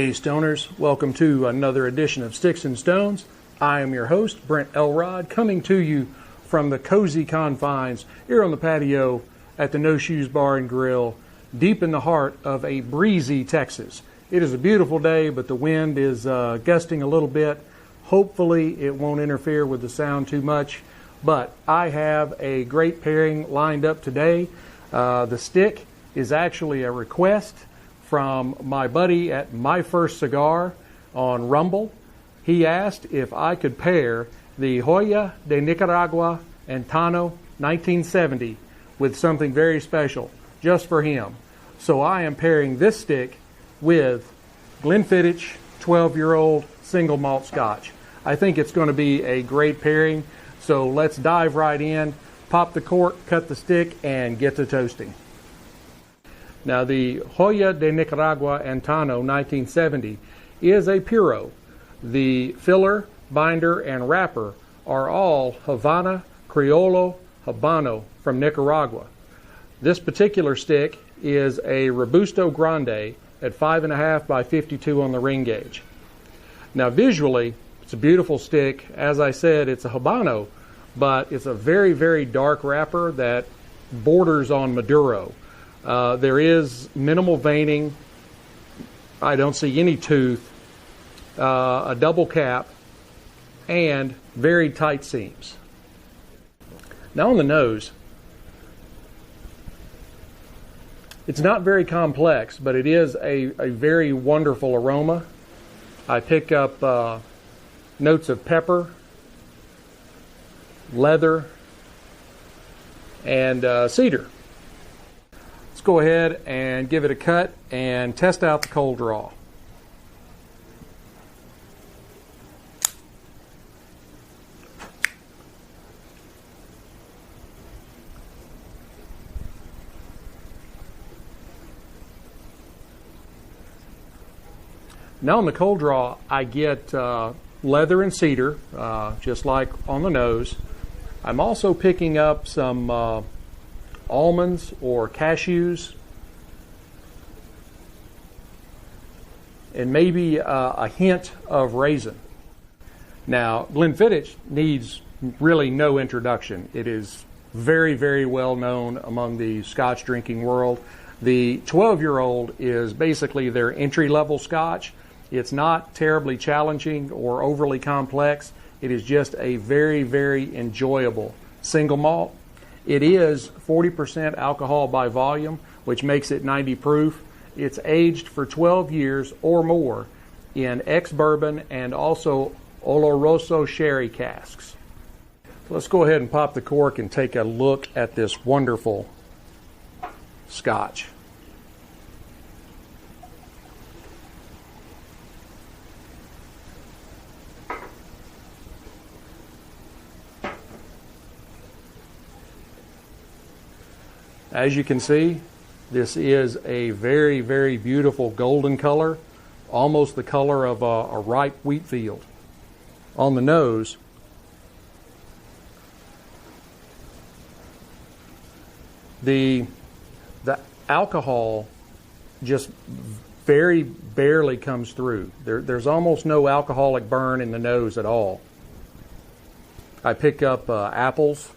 Hey Stoners, welcome to another edition of Sticks-n-Stones. I am your host, Brent Elrod, coming to you from the cozy confines here on the patio at the No Shoes Bar and Grill, deep in the heart of a breezy Texas. It is a beautiful day, but the wind is gusting a little bit. Hopefully it won't interfere with the sound too much, but I have a great pairing lined up today. The stick is actually a request from my buddy at My First Cigar on Rumble. He asked if I could pair the Joya de Nicaragua Antano 1970 with something very special just for him. So I am pairing this stick with Glenfiddich 12-year-old single malt Scotch. I think it's going to be a great pairing. So let's dive right in, pop the cork, cut the stick, and get to toasting. Now, the Joya de Nicaragua Antano 1970 is a Puro. The filler, binder, and wrapper are all Havana Criollo Habano from Nicaragua. This particular stick is a Robusto Grande at 5.5 by 52 on the ring gauge. Now, visually, it's a beautiful stick. As I said, it's a Habano, but it's a very, very dark wrapper that borders on Maduro. There is minimal veining. I don't see any tooth, a double cap, and very tight seams. Now on the nose, it's not very complex, but it is a very wonderful aroma. I pick up notes of pepper, leather, and cedar. Let's go ahead and give it a cut and test out the cold draw. Now on the cold draw, I get leather and cedar, just like on the nose. I'm also picking up some almonds or cashews, and maybe a hint of raisin. Now, Glenfiddich needs really no introduction. It is very, very well known among the Scotch drinking world. The 12-year-old is basically their entry-level Scotch. It's not terribly challenging or overly complex. It is just a very, very enjoyable single malt. It is 40% alcohol by volume, which makes it 90 proof. It's aged for 12 years or more in ex-bourbon and also Oloroso sherry casks. Let's go ahead and pop the cork and take a look at this wonderful Scotch. As you can see, this is a very, very beautiful golden color, almost the color of a ripe wheat field. On the nose, the alcohol just very barely comes through. There's almost no alcoholic burn in the nose at all. I pick up apples,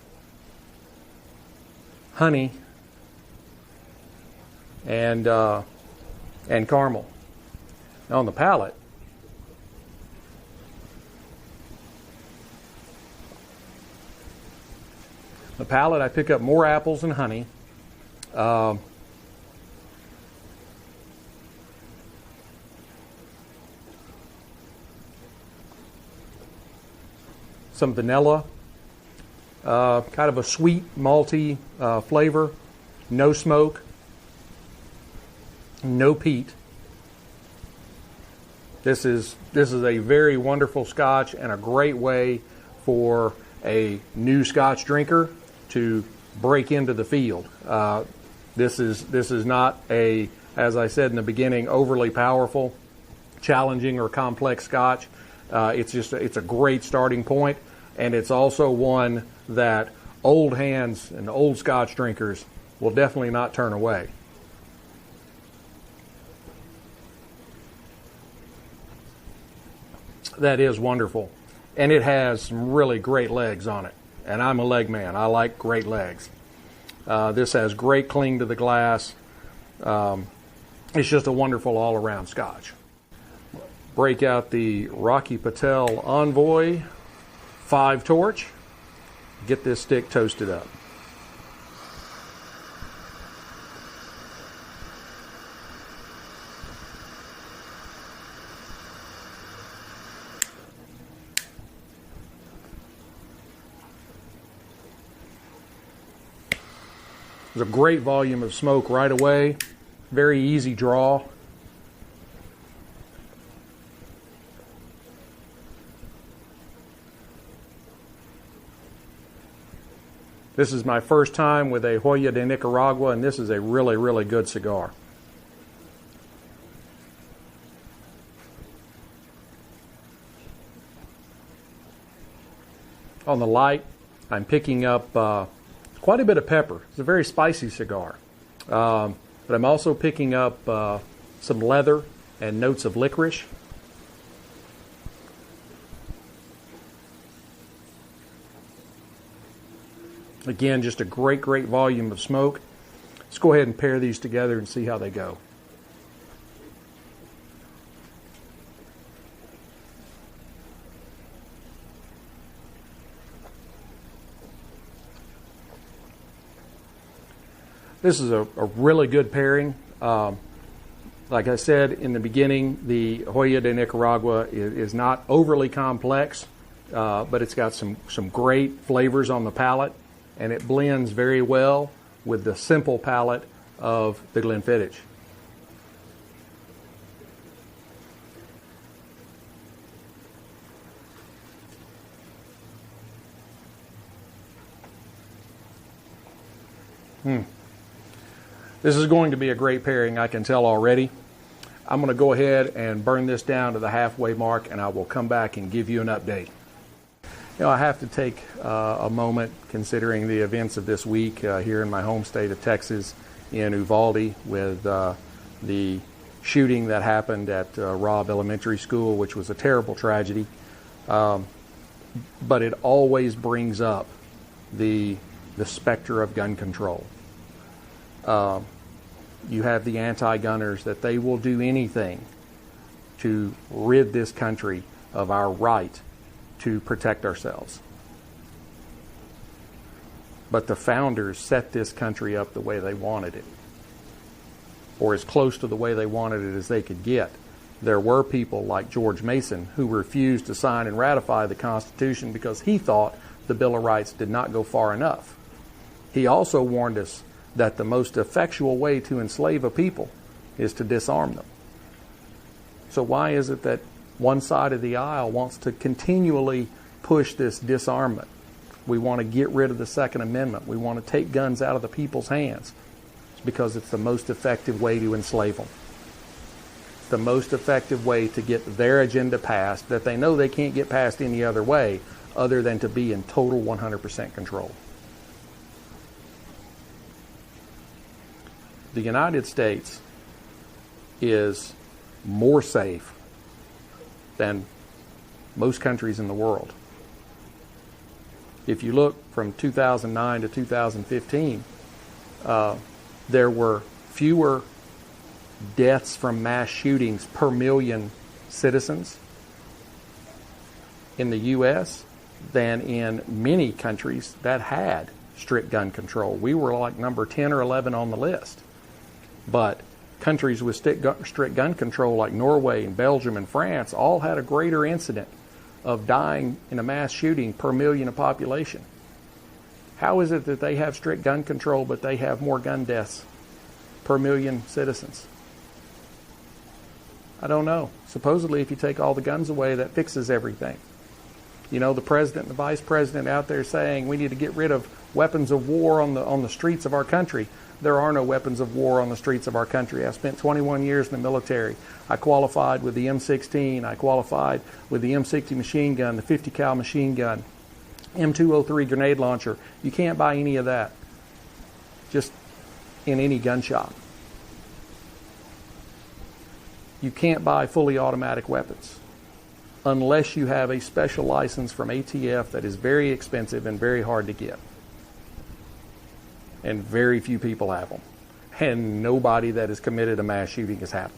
honey, and caramel. Now on the palate, I pick up more apples and honey. Some vanilla, kind of a sweet, malty flavor, no smoke. No peat. This is a very wonderful Scotch and a great way for a new Scotch drinker to break into the field. This is not a, as I said in the beginning, overly powerful, challenging, or complex Scotch. It's a great starting point, and it's also one that old hands and old Scotch drinkers will definitely not turn away. that is wonderful. And it has some really great legs on it. And I'm a leg man. I like great legs. This has great cling to the glass. It's just a wonderful all-around Scotch. Break out the Rocky Patel Envoy 5 torch. Get this stick toasted up. There's a great volume of smoke right away. Very easy draw. This is my first time with a Joya de Nicaragua, and this is a really, really good cigar. On the light, I'm picking up quite a bit of pepper. It's a very spicy cigar. But I'm also picking up some leather and notes of licorice. Again, just a great, great volume of smoke. Let's go ahead and pair these together and see how they go. This is a really good pairing. Like I said in the beginning, the Joya de Nicaragua is not overly complex, but it's got some great flavors on the palate, and it blends very well with the simple palate of the Glenfiddich. This is going to be a great pairing, I can tell already. I'm going to go ahead and burn this down to the halfway mark, and I will come back and give you an update. You know, I have to take a moment, considering the events of this week here in my home state of Texas, in Uvalde, with the shooting that happened at Robb Elementary School, which was a terrible tragedy. But it always brings up the specter of gun control. You have the anti-gunners that they will do anything to rid this country of our right to protect ourselves. But the founders set this country up the way they wanted it, or as close to the way they wanted it as they could get. There were people like George Mason who refused to sign and ratify the Constitution because he thought the Bill of Rights did not go far enough. He also warned us that the most effectual way to enslave a people is to disarm them. So why is it that one side of the aisle wants to continually push this disarmament? We want to get rid of the Second Amendment. We want to take guns out of the people's hands. It's because it's the most effective way to enslave them. It's the most effective way to get their agenda passed that they know they can't get passed any other way other than to be in total 100% control. The United States is more safe than most countries in the world. If you look from 2009 to 2015, there were fewer deaths from mass shootings per million citizens in the U.S. than in many countries that had strict gun control. We were like number 10 or 11 on the list. But countries with strict gun control like Norway and Belgium and France all had a greater incident of dying in a mass shooting per million of population. How is it that they have strict gun control but they have more gun deaths per million citizens? I don't know. Supposedly if you take all the guns away, that fixes everything. You know, the president and the vice president out there saying we need to get rid of weapons of war on the streets of our country. There are no weapons of war on the streets of our country. I spent 21 years in the military. I qualified with the M16. I qualified with the M60 machine gun, the 50 cal machine gun, M203 grenade launcher. You can't buy any of that just in any gun shop. You can't buy fully automatic weapons. unless you have a special license from ATF that is very expensive and very hard to get. And very few people have them. And nobody that has committed a mass shooting has had them.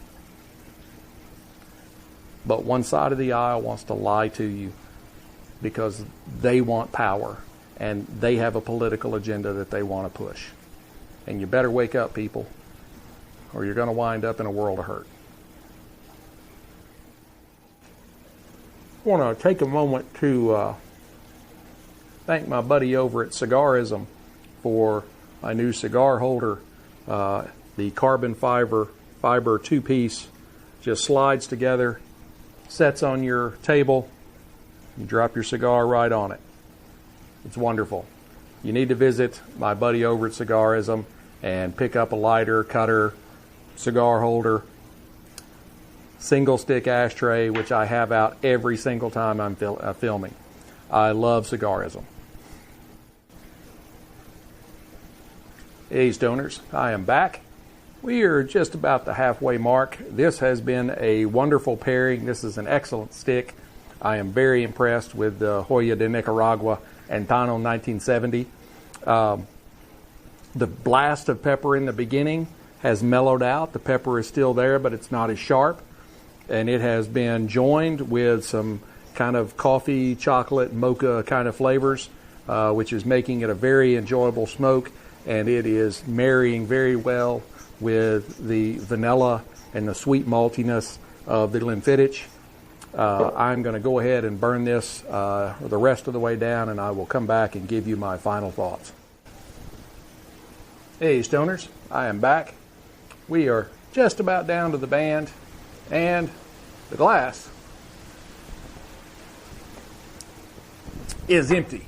But one side of the aisle wants to lie to you because they want power and they have a political agenda that they want to push. And you better wake up, people, or you're going to wind up in a world of hurt. I want to take a moment to thank my buddy over at Cigarism for my new cigar holder. The carbon fiber two-piece just slides together, sets on your table, you drop your cigar right on it. It's wonderful. You need to visit my buddy over at Cigarism and pick up a lighter, cutter, cigar holder, single stick ashtray, which I have out every single time I'm filming. I love Cigarism. Hey stoners, I am back. We are just about the halfway mark. This has been a wonderful pairing. This is an excellent stick. I am very impressed with the Joya de Nicaragua Antano 1970. The blast of pepper in the beginning has mellowed out. The pepper is still there, but it's not as sharp. And it has been joined with some kind of coffee, chocolate, mocha kind of flavors, which is making it a very enjoyable smoke. And it is marrying very well with the vanilla and the sweet maltiness of the Glenfiddich. I'm going to go ahead and burn this the rest of the way down, and I will come back and give you my final thoughts. Hey stoners, I am back. We are just about down to the band, and the glass is empty.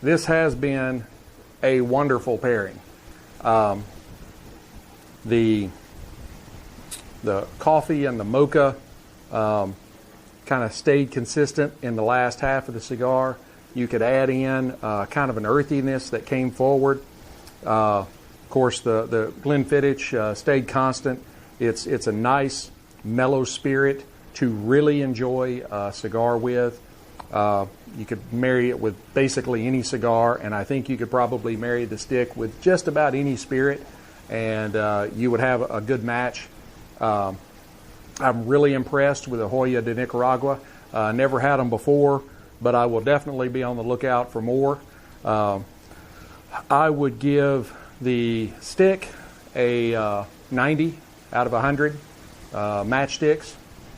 This has been a wonderful pairing. The coffee and the mocha kind of stayed consistent in the last half of the cigar. You could add in kind of an earthiness that came forward. Of course, the Glenfiddich stayed constant. It's a nice, mellow spirit to really enjoy a cigar with. You could marry it with basically any cigar, and I think you could probably marry the stick with just about any spirit, and you would have a good match. I'm really impressed with the Joya de Nicaragua. Never had them before, but I will definitely be on the lookout for more. I would give the stick a 90 out of 100 matchsticks.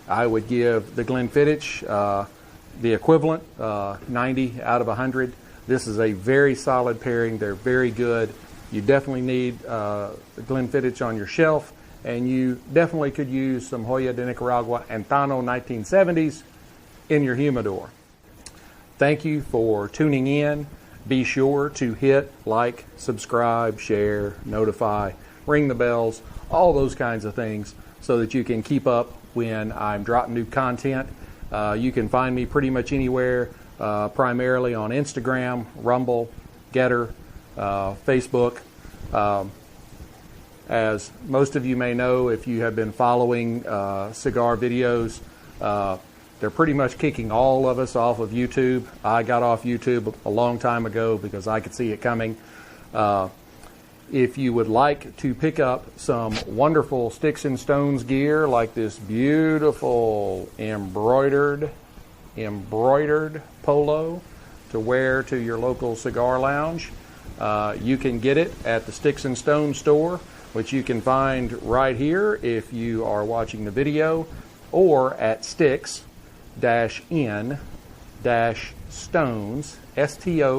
I would give the Glenfiddich the equivalent, 90 out of 100. This is a very solid pairing. They're very good. You definitely need the Glenfiddich on your shelf, and you definitely could use some Joya de Nicaragua Antano 1970s in your humidor. Thank you for tuning in. Be sure to hit like, subscribe, share, notify, ring the bells, all those kinds of things so that you can keep up when I'm dropping new content. You can find me pretty much anywhere, primarily on Instagram, Rumble, Getter, Facebook. As most of you may know, if you have been following cigar videos, they're pretty much kicking all of us off of YouTube. I got off YouTube a long time ago because I could see it coming. If you would like to pick up some wonderful Sticks-n-Stonez gear, like this beautiful embroidered polo to wear to your local cigar lounge, you can get it at the Sticks-n-Stonez store, which you can find right here if you are watching the video, or at Sticks-n-Stonez,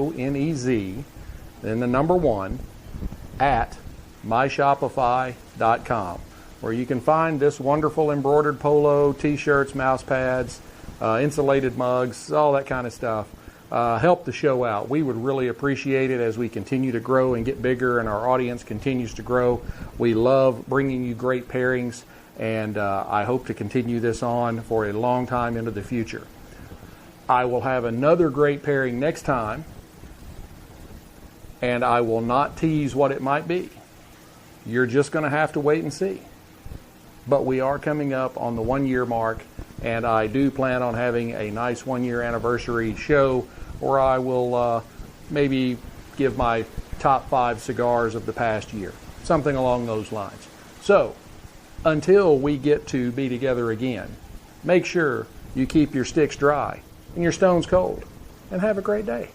STONEZ, then the number 1, at myshopify.com, where you can find this wonderful embroidered polo, t-shirts, mouse pads, insulated mugs, all that kind of stuff. Help the show out. We would really appreciate it as we continue to grow and get bigger and our audience continues to grow. We love bringing you great pairings, and I hope to continue this on for a long time into the future. I will have another great pairing next time, and I will not tease what it might be. You're just going to have to wait and see. But we are coming up on the 1-year mark, And I do plan on having a nice 1-year anniversary show where I will maybe give my top 5 cigars of the past year, something along those lines. So, until we get to be together again, make sure you keep your sticks dry and your stones cold, and have a great day.